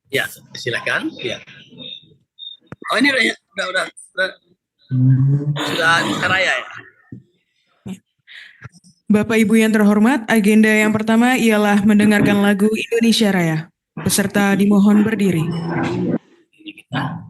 Ya, silakan. Ya. Oh ini udah sudah karaya ya. Bapak Ibu yang terhormat, agenda yang pertama ialah mendengarkan lagu Indonesia Raya. Peserta dimohon berdiri. Ini kita.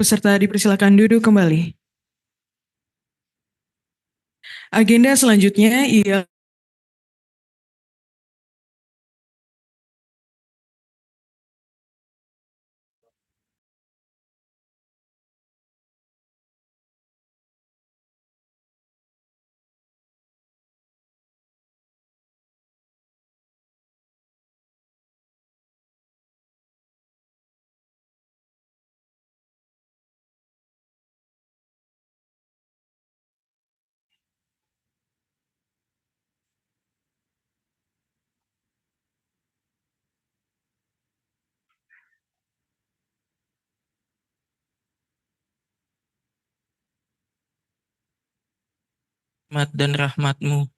Peserta dipersilakan duduk kembali. Agenda selanjutnya ialah Rahmat dan rahmat-Mu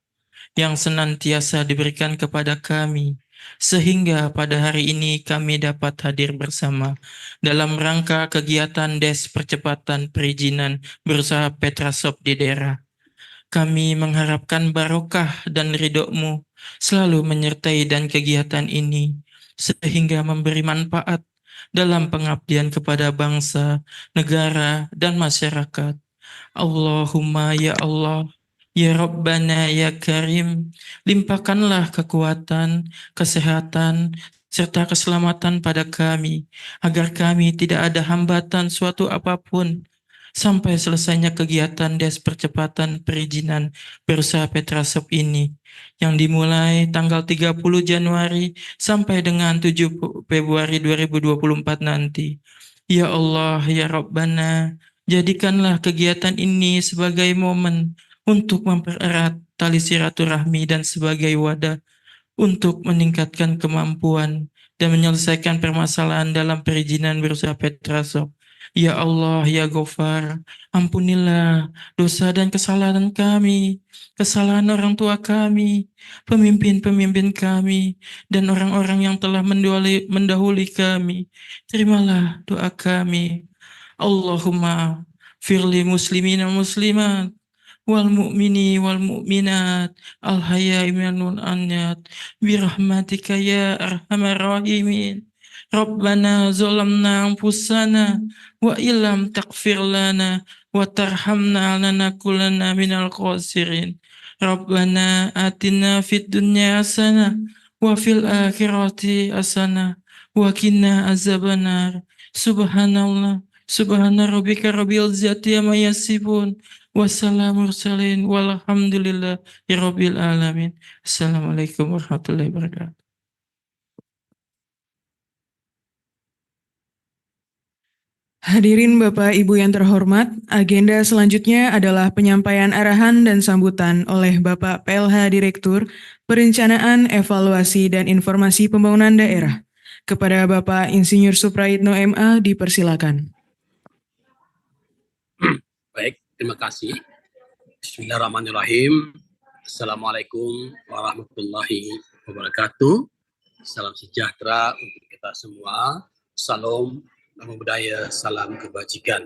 yang senantiasa diberikan kepada kami, sehingga pada hari ini kami dapat hadir bersama dalam rangka kegiatan Des Percepatan Perizinan Berusaha Petrasop di daerah. Kami mengharapkan barokah dan ridho-Mu selalu menyertai dan kegiatan ini, sehingga memberi manfaat dalam pengabdian kepada bangsa, negara, dan masyarakat. Allahumma ya Allah, ya Rabbana ya Karim, limpahkanlah kekuatan, kesehatan, serta keselamatan pada kami, agar kami tidak ada hambatan suatu apapun sampai selesainya kegiatan Des Percepatan Perizinan Berusaha Petrasop ini, yang dimulai tanggal 30 Januari sampai dengan 7 Februari 2024 nanti. Ya Allah, ya Rabbana, jadikanlah kegiatan ini sebagai momen untuk mempererat tali silaturahmi dan sebagai wadah untuk meningkatkan kemampuan dan menyelesaikan permasalahan dalam perizinan berusaha Petrasop. Ya Allah, ya Ghaffar, ampunilah dosa dan kesalahan kami, kesalahan orang tua kami, pemimpin-pemimpin kami, dan orang-orang yang telah mendahului kami. Terimalah doa kami. Allahumma firli muslimin wa muslimat wal mu'mini wal mu'minat al hayai minal anyat birahmatika ya arhamar rahimin. Rabbana zalamna anfusana wa illam taghfir lana wa tarhamna lanakunanna minal khasirin. Rabbana atina fid dunya hasanah wa fil akhirati hasanah wa qina azabannar. Subhanallah Subhana rabbika rabbil izzati amma yasifun. Wassalamu mursalin walhamdulillahi rabbil alamin. Assalamualaikum warahmatullahi wabarakatuh. Hadirin Bapak Ibu yang terhormat, agenda selanjutnya adalah penyampaian arahan dan sambutan oleh Bapak PLH Direktur Perencanaan, Evaluasi, dan Informasi Pembangunan Daerah. Kepada Bapak Insinyur Suprayitno MA dipersilakan. Baik, terima kasih. Bismillahirrahmanirrahim. Assalamualaikum warahmatullahi wabarakatuh. Salam sejahtera untuk kita semua. Salam namo budaya, salam kebajikan.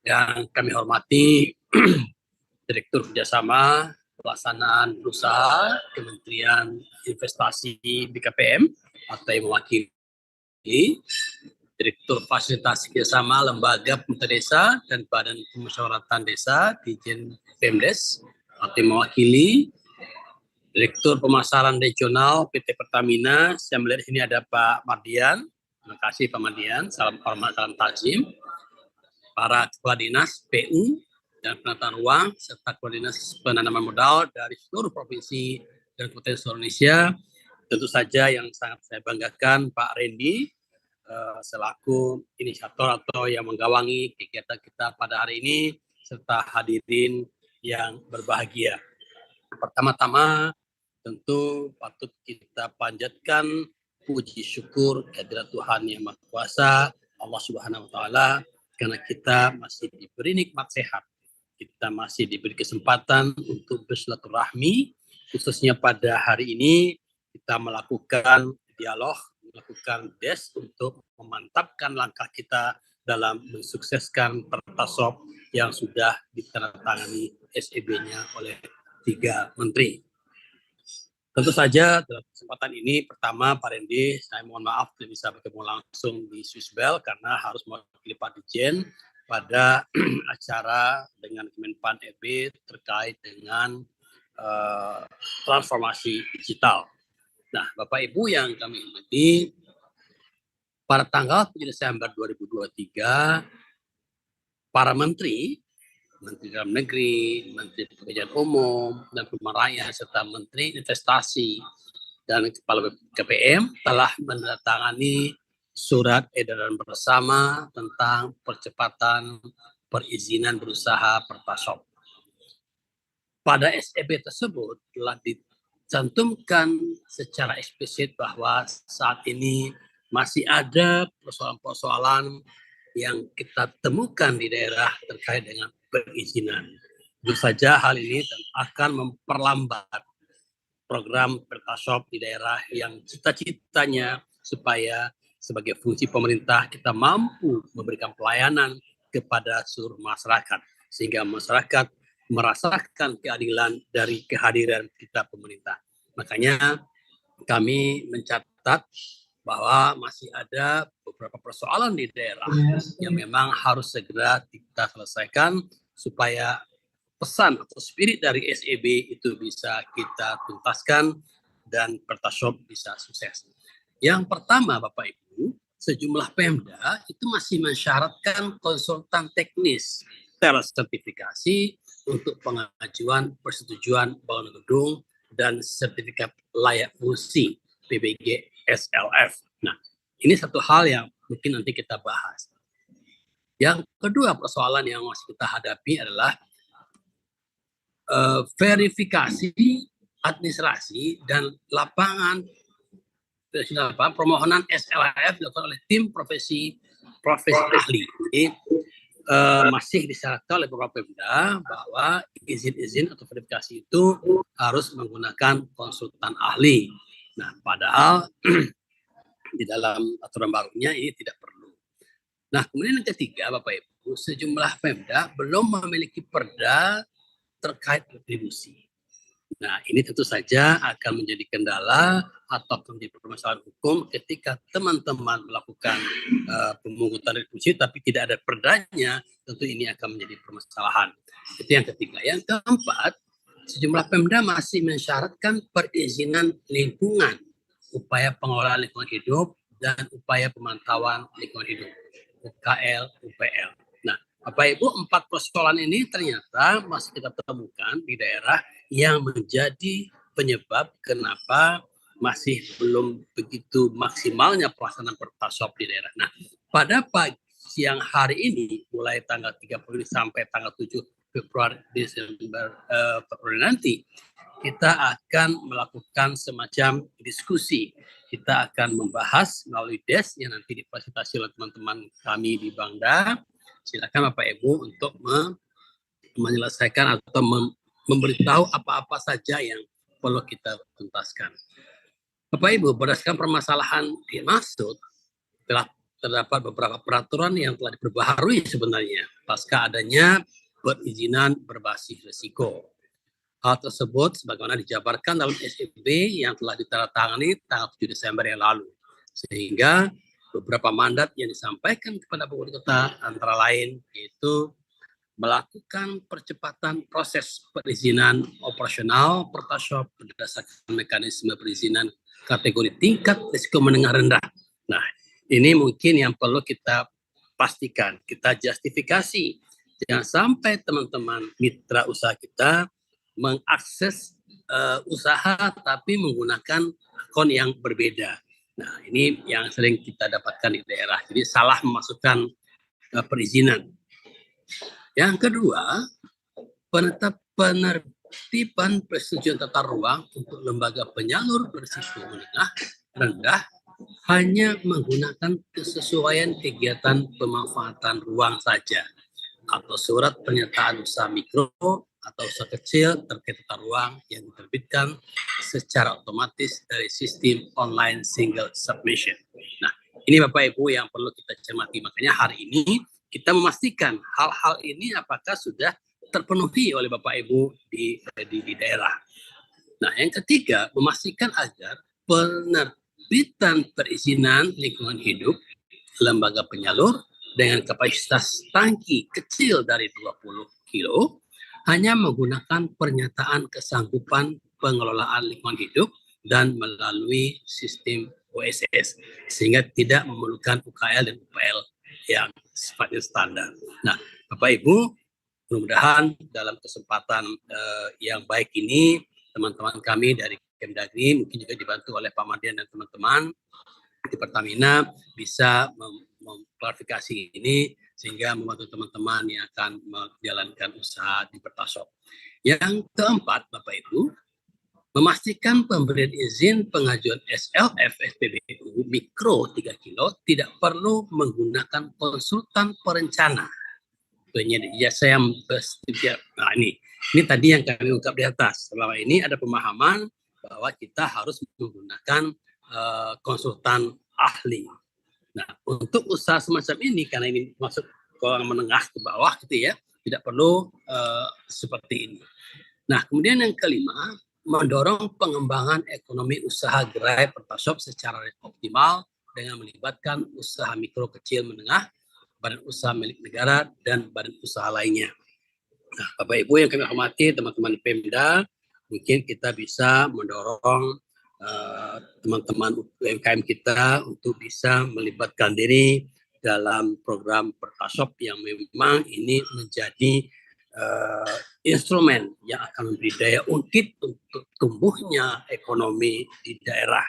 Yang kami hormati Direktur Kerjasama Pelaksanaan Usaha Kementerian Investasi BKPM atau yang mewakili Direktur Fasilitasi Kerjasama Lembaga Pemerintah Desa dan Badan Pemusyawaratan Desa Dijen Pemdes atau yang mewakili Direktur Pemasaran Regional PT Pertamina. Saya melihat di sini ada Pak Mardian. Terima kasih Pak Mardian. Salam hormat, salam takzim. Para Kepala Dinas PU dan Penataan Ruang serta Kepala Dinas Penanaman Modal dari seluruh provinsi dan kabupaten seluruh Indonesia. Tentu saja yang sangat saya banggakan Pak Randy selaku inisiator atau yang menggawangi kegiatan kita pada hari ini serta hadirin yang berbahagia. Pertama-tama tentu patut kita panjatkan puji syukur kehadirat Tuhan Yang Maha Kuasa, Allah Subhanahu wa taala, karena kita masih diberi nikmat sehat. Kita masih diberi kesempatan untuk bersilaturahmi, khususnya pada hari ini kita melakukan dialog, melakukan des untuk memantapkan langkah kita dalam mensukseskan Pertasop yang sudah ditandatangani SEB-nya oleh 3 menteri. Tentu saja dalam kesempatan ini pertama Pak Randy, saya mohon maaf tidak bisa bertemu langsung di Swissbell karena harus mewakili Pak Dirjen pada acara dengan Kemenpan RB terkait dengan transformasi digital. Nah, Bapak Ibu yang kami hormati, pada tanggal 7 Desember 2023, para menteri Dalam Negeri, Menteri Pekerjaan Umum dan Perumahan Rakyat, serta Menteri Investasi dan Kepala KPM telah menandatangani surat edaran bersama tentang percepatan perizinan berusaha Pertasop. Pada SEB tersebut telah dicantumkan secara eksplisit bahwa saat ini masih ada persoalan-persoalan yang kita temukan di daerah terkait dengan perizinan. Tentu saja hal ini akan memperlambat program Pertasop di daerah yang cita-citanya supaya sebagai fungsi pemerintah kita mampu memberikan pelayanan kepada seluruh masyarakat sehingga masyarakat merasakan keadilan dari kehadiran kita pemerintah. Makanya kami mencatat bahwa masih ada beberapa persoalan di daerah yang memang harus segera kita selesaikan supaya pesan atau spirit dari SEB itu bisa kita tuntaskan dan Pertasop bisa sukses. Yang pertama Bapak Ibu, sejumlah Pemda itu masih mensyaratkan konsultan teknis tersertifikasi untuk pengajuan persetujuan bangunan gedung dan sertifikat layak fungsi PBG SLF. Nah, ini satu hal yang mungkin nanti kita bahas. Yang kedua persoalan yang masih kita hadapi adalah verifikasi administrasi dan lapangan permohonan SLF dilakukan oleh tim profesi ahli. Jadi masih disyaratkan oleh beberapa Pemda bahwa izin-izin atau verifikasi itu harus menggunakan konsultan ahli. Nah, padahal di dalam aturan barunya ini tidak perlu. Nah, kemudian yang ketiga, Bapak Ibu, sejumlah Pemda belum memiliki perda terkait retribusi. Nah, ini tentu saja akan menjadi kendala atau menjadi permasalahan hukum ketika teman-teman melakukan pemungutan retribusi tapi tidak ada perdanya, tentu ini akan menjadi permasalahan. Itu yang ketiga. Yang keempat, sejumlah Pemda masih mensyaratkan perizinan lingkungan, upaya pengelolaan lingkungan hidup, dan upaya pemantauan lingkungan hidup. UKL, UPL. Nah, Bapak Ibu, 4 persoalan ini ternyata masih kita temukan di daerah yang menjadi penyebab kenapa masih belum begitu maksimalnya pelaksanaan Pertasop di daerah. Nah, pada siang hari ini, mulai tanggal 30 sampai tanggal 7 Februari Februari nanti, kita akan melakukan semacam diskusi. Kita akan membahas melalui desk yang nanti difasilitasi oleh teman-teman kami di Bangda. Silakan Bapak Ibu untuk menyelesaikan atau memberitahu apa-apa saja yang perlu kita tuntaskan. Bapak Ibu, berdasarkan permasalahan dimaksud, telah terdapat beberapa peraturan yang telah diperbaharui sebenarnya pasca adanya perizinan berbasis risiko. Hal tersebut sebagaimana dijabarkan dalam SEB yang telah ditandatangani tanggal 7 Desember yang lalu. Sehingga beberapa mandat yang disampaikan kepada Bapak Kota antara lain yaitu melakukan percepatan proses perizinan operasional Pertasop berdasarkan mekanisme perizinan kategori tingkat risiko menengah rendah. Nah, ini mungkin yang perlu kita pastikan, kita justifikasi. Jangan sampai teman-teman mitra usaha kita mengakses usaha tapi menggunakan akun yang berbeda. Nah, ini yang sering kita dapatkan di daerah. Jadi salah memasukkan perizinan. Yang kedua, penertiban persetujuan tata ruang untuk lembaga penyalur berisiko menengah rendah hanya menggunakan kesesuaian kegiatan pemanfaatan ruang saja atau surat pernyataan usaha mikro atau usaha kecil terkait tata ruang yang diterbitkan secara otomatis dari sistem online single submission. Nah, ini Bapak Ibu yang perlu kita cermati. Makanya hari ini kita memastikan hal-hal ini apakah sudah terpenuhi oleh Bapak Ibu di daerah. Nah, yang ketiga, memastikan agar penerbitan perizinan lingkungan hidup lembaga penyalur dengan kapasitas tangki kecil dari 20 kilo hanya menggunakan pernyataan kesanggupan pengelolaan lingkungan hidup dan melalui sistem OSS sehingga tidak memerlukan UKL dan UPL yang sifatnya standar. Nah, Bapak Ibu, mudah-mudahan dalam kesempatan yang baik ini teman-teman kami dari Kemdagri mungkin juga dibantu oleh Pak Mardian dan teman-teman di Pertamina bisa mengklarifikasi ini sehingga membantu teman-teman yang akan menjalankan usaha di Pertasop. Yang keempat, Bapak Ibu, memastikan pemberian izin pengajuan SLF SPBU mikro 3 kilo tidak perlu menggunakan konsultan perencana. Penyedia jasa yang bersedia. Nah, ini tadi yang kami ungkap di atas. Selama ini ada pemahaman bahwa kita harus menggunakan konsultan ahli. Nah, untuk usaha semacam ini karena ini masuk golongan menengah ke bawah gitu ya, tidak perlu seperti ini. Nah, kemudian yang kelima, mendorong pengembangan ekonomi usaha gerai Pertasop secara optimal dengan melibatkan usaha mikro kecil menengah, badan usaha milik negara, dan badan usaha lainnya. Nah, Bapak Ibu yang kami hormati, teman-teman Pemda, mungkin kita bisa mendorong teman-teman UMKM kita untuk bisa melibatkan diri dalam program Pertasop yang memang ini menjadi instrumen yang akan memberi daya ungkit untuk tumbuhnya ekonomi di daerah.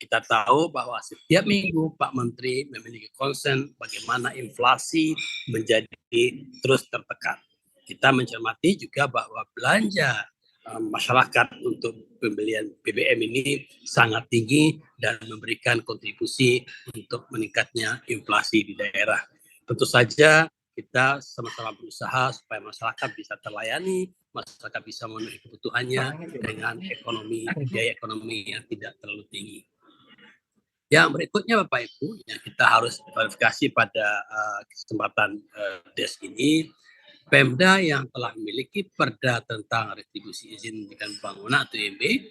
Kita tahu bahwa setiap minggu Pak Menteri memiliki concern bagaimana inflasi menjadi terus tertekan. Kita mencermati juga bahwa belanja masyarakat untuk pembelian BBM ini sangat tinggi dan memberikan kontribusi untuk meningkatnya inflasi di daerah. Tentu saja kita sama-sama berusaha supaya masyarakat bisa terlayani, masyarakat bisa memenuhi kebutuhannya dengan biaya ekonomi yang tidak terlalu tinggi. Yang berikutnya Bapak Ibu, yang kita harus klarifikasi pada kesempatan desk ini, Pemda yang telah memiliki perda tentang retribusi izin dengan bangunan atau IMB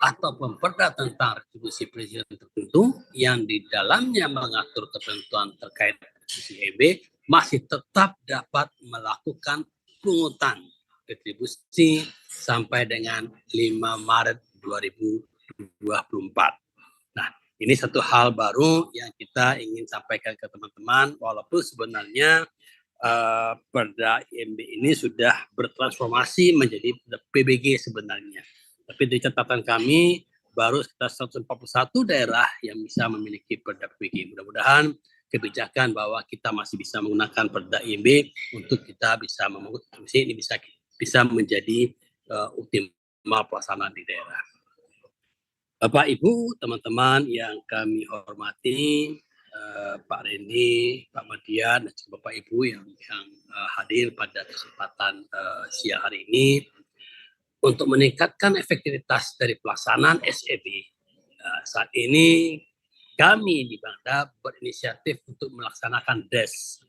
atau perda tentang retribusi perizinan tertentu yang di dalamnya mengatur ketentuan terkait retribusi IMB masih tetap dapat melakukan pungutan retribusi sampai dengan 5 Maret 2024. Nah, Ini satu hal baru yang kita ingin sampaikan ke teman-teman, walaupun sebenarnya Perda IMB ini sudah bertransformasi menjadi PBG sebenarnya. Tapi dari catatan kami, baru sekitar 141 daerah yang bisa memiliki Perda PBG. Mudah-mudahan kebijakan bahwa kita masih bisa menggunakan Perda IMB untuk kita bisa ini bisa menjadi optimal pelaksanaan di daerah. Bapak, Ibu, teman-teman yang kami hormati, Pak Reni, Pak Madian, dan juga Bapak Ibu yang hadir pada kesempatan siang hari ini, untuk meningkatkan efektivitas dari pelaksanaan SEB. Saat ini kami di Bangda berinisiatif untuk melaksanakan DES,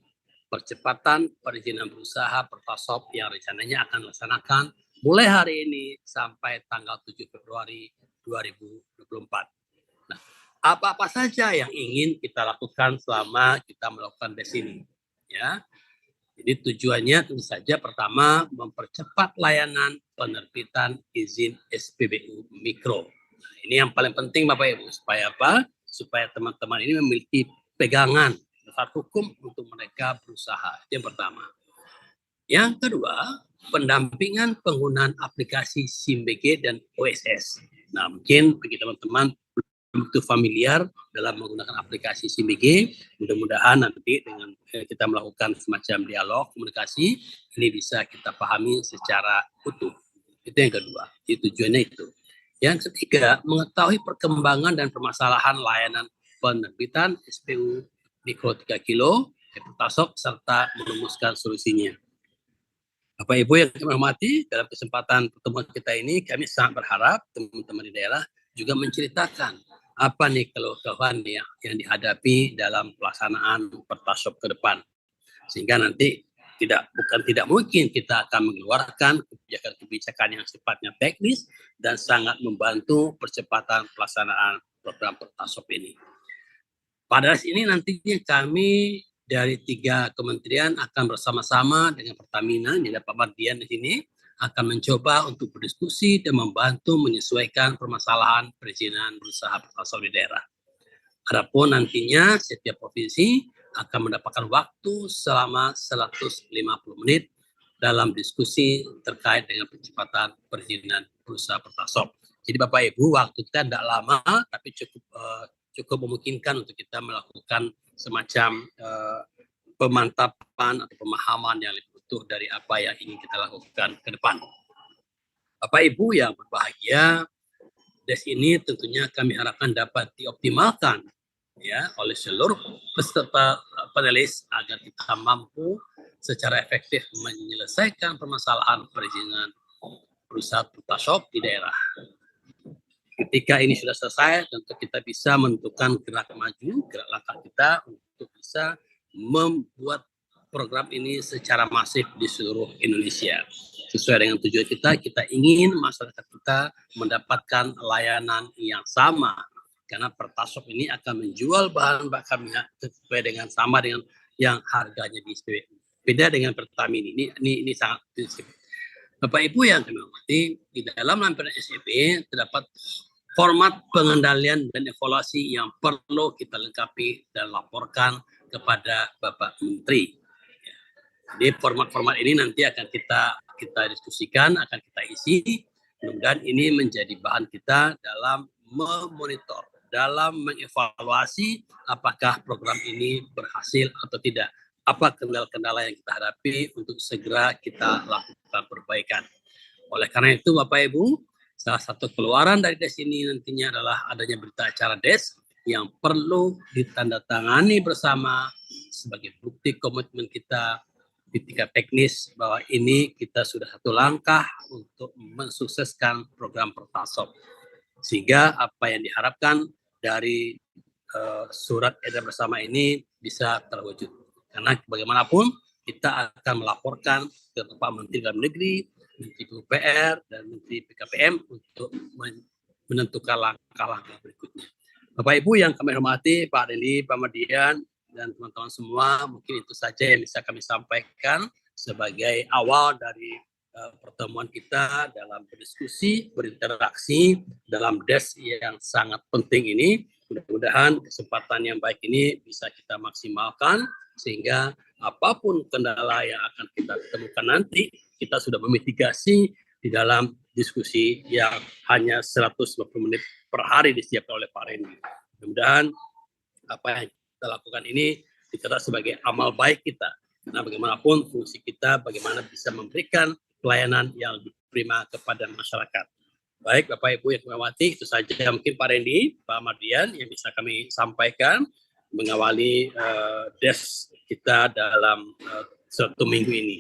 percepatan perizinan berusaha Pertasop, yang rencananya akan dilaksanakan mulai hari ini sampai tanggal 7 Februari 2024. Nah, apa-apa saja yang ingin kita lakukan selama kita melakukan DES ini, ya. Jadi tujuannya tentu saja pertama mempercepat layanan penerbitan izin SPBU mikro. Nah, ini yang paling penting Bapak Ibu, supaya apa? Supaya teman-teman ini memiliki pegangan dasar hukum untuk mereka berusaha. Itu yang pertama. Yang kedua, pendampingan penggunaan aplikasi SIMBG dan OSS. Nah, mungkin bagi teman-teman begitu familiar dalam menggunakan aplikasi SIMBG, mudah-mudahan nanti dengan kita melakukan semacam dialog komunikasi, ini bisa kita pahami secara utuh. Itu yang kedua, jadi tujuannya itu. Yang ketiga, mengetahui perkembangan dan permasalahan layanan penerbitan SPU mikro 3 kilo, Pertasop, serta merumuskan solusinya. Bapak Ibu yang kami hormati, dalam kesempatan pertemuan kita ini, kami sangat berharap teman-teman di daerah juga menceritakan apa nih keluhan yang dihadapi dalam pelaksanaan Pertasop ke depan. Sehingga nanti bukan tidak mungkin kita akan mengeluarkan kebijakan-kebijakan yang sifatnya teknis dan sangat membantu percepatan pelaksanaan program Pertasop ini. Pada saat ini nantinya kami dari 3 kementerian akan bersama-sama dengan Pertamina, di Pak Mardian di sini, akan mencoba untuk berdiskusi dan membantu menyesuaikan permasalahan perizinan berusaha Pertasop di daerah. Adapun nantinya setiap provinsi akan mendapatkan waktu selama 150 menit dalam diskusi terkait dengan percepatan perizinan berusaha Pertasop. Jadi Bapak Ibu, waktu kita tidak lama, tapi cukup memungkinkan untuk kita melakukan semacam pemantapan atau pemahaman yang lebih utuh dari apa yang ingin kita lakukan ke depan. Bapak Ibu yang berbahagia, DES ini tentunya kami harapkan dapat dioptimalkan ya oleh seluruh peserta panelis agar kita mampu secara efektif menyelesaikan permasalahan perizinan berusaha Pertasop di daerah. Ketika ini sudah selesai, tentu kita bisa menentukan gerak maju, gerak langkah kita untuk bisa membuat program ini secara masif di seluruh Indonesia. Sesuai dengan tujuan kita ingin masyarakat kita mendapatkan layanan yang sama. Karena Pertasop ini akan menjual bahan bakar minyak sesuai dengan sama dengan yang harganya di SPBU. Beda dengan Pertamina, ini sangat prinsip. Bapak Ibu yang kami hormati, di dalam lampiran SEB terdapat format pengendalian dan evaluasi yang perlu kita lengkapi dan laporkan kepada Bapak Menteri. Jadi format-format ini nanti akan kita diskusikan, akan kita isi. Mudah-mudahan ini menjadi bahan kita dalam memonitor, dalam mengevaluasi apakah program ini berhasil atau tidak. Apa kendala-kendala yang kita hadapi untuk segera kita lakukan perbaikan. Oleh karena itu Bapak Ibu, salah satu keluaran dari DES ini nantinya adalah adanya berita acara DES yang perlu ditandatangani bersama sebagai bukti komitmen kita di tingkat teknis bahwa ini kita sudah satu langkah untuk mensukseskan program Pertasop. Sehingga apa yang diharapkan dari surat edaran bersama ini bisa terwujud. Karena bagaimanapun kita akan melaporkan ke Pak Menteri Dalam Negeri, Menteri PUPR, dan Menteri PKPM untuk menentukan langkah-langkah berikutnya. Bapak Ibu yang kami hormati, Pak Reni, Pak Mardian, dan teman-teman semua, mungkin itu saja yang bisa kami sampaikan sebagai awal dari pertemuan kita dalam berdiskusi, berinteraksi dalam des yang sangat penting ini. Mudah-mudahan kesempatan yang baik ini bisa kita maksimalkan sehingga apapun kendala yang akan kita temukan nanti, kita sudah memitigasi di dalam diskusi yang hanya 150 menit per hari disiapkan oleh Pak Randy. Mudah-mudahan apa yang kita lakukan ini dicatat sebagai amal baik kita. Karena bagaimanapun fungsi kita bagaimana bisa memberikan pelayanan yang lebih prima kepada masyarakat. Baik Bapak Ibu yang kami hormati, itu saja mungkin Pak Randy, Pak Mardian yang bisa kami sampaikan mengawali des kita dalam satu minggu ini.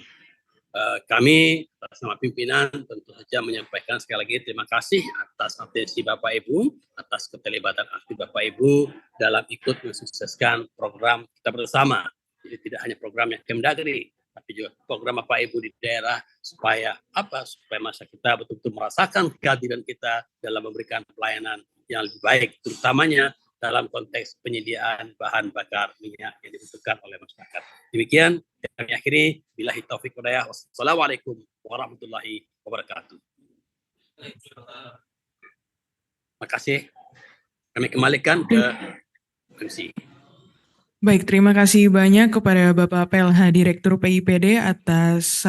Kami atas nama pimpinan tentu saja menyampaikan sekali lagi terima kasih atas atensi Bapak Ibu, atas keterlibatan aktif Bapak Ibu dalam ikut mensukseskan program kita bersama. Jadi tidak hanya program yang Kemdagri, tapi juga program Bapak Ibu di daerah supaya masyarakat kita betul-betul merasakan kehadiran kita dalam memberikan pelayanan yang lebih baik, terutamanya dalam konteks penyediaan bahan bakar minyak yang dibutuhkan oleh masyarakat. Demikian kami akhiri, billahi taufik walhidayah. Wassalamualaikum warahmatullahi wabarakatuh. Terima kasih. Kami kembalikan ke MC. Baik, terima kasih banyak kepada Bapak PLH Direktur PIPD atas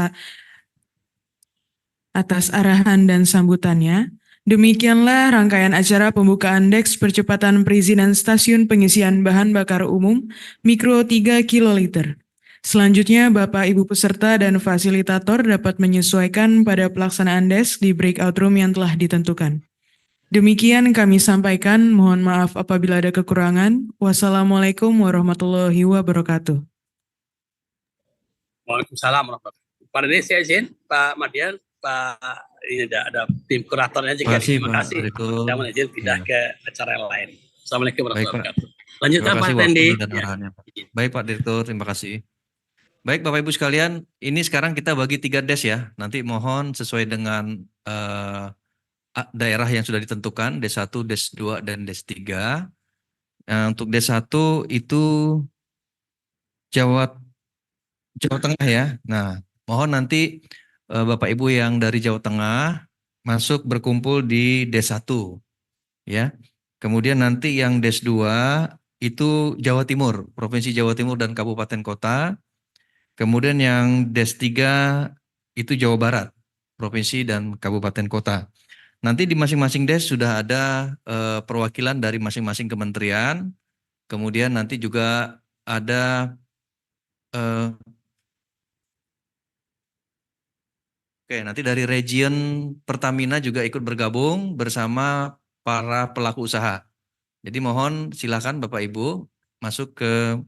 arahan dan sambutannya. Demikianlah rangkaian acara pembukaan DEX percepatan perizinan stasiun pengisian bahan bakar umum mikro 3 kiloliter. Selanjutnya, Bapak Ibu peserta dan fasilitator dapat menyesuaikan pada pelaksanaan DEX di breakout room yang telah ditentukan. Demikian kami sampaikan, mohon maaf apabila ada kekurangan. Wassalamualaikum warahmatullahi wabarakatuh. Waalaikumsalam warahmatullahi wabarakatuh. Pak Dede, saya izin, Pak Mardian, Pak ini ada tim kuratornya juga. Terima kasih. Saya mohon izin pindah ke acara yang lain. Assalamualaikum warahmatullahi wabarakatuh. Lanjutkan Pak Randy. Baik Pak Direktur, terima kasih. Baik Bapak Ibu sekalian, ini sekarang kita bagi 3 des ya. Nanti mohon sesuai dengan daerah yang sudah ditentukan, des 1, des 2, dan des 3. Untuk des 1 itu Jawa Tengah ya. Nah, mohon nanti Bapak Ibu yang dari Jawa Tengah masuk berkumpul di des 1 ya. Kemudian nanti yang des 2 itu Jawa Timur, Provinsi Jawa Timur dan Kabupaten Kota. Kemudian yang des 3 itu Jawa Barat, Provinsi dan Kabupaten Kota. Nanti di masing-masing des sudah ada perwakilan dari masing-masing kementerian. Kemudian nanti juga ada nanti dari region Pertamina juga ikut bergabung bersama para pelaku usaha. Jadi mohon silakan Bapak Ibu masuk ke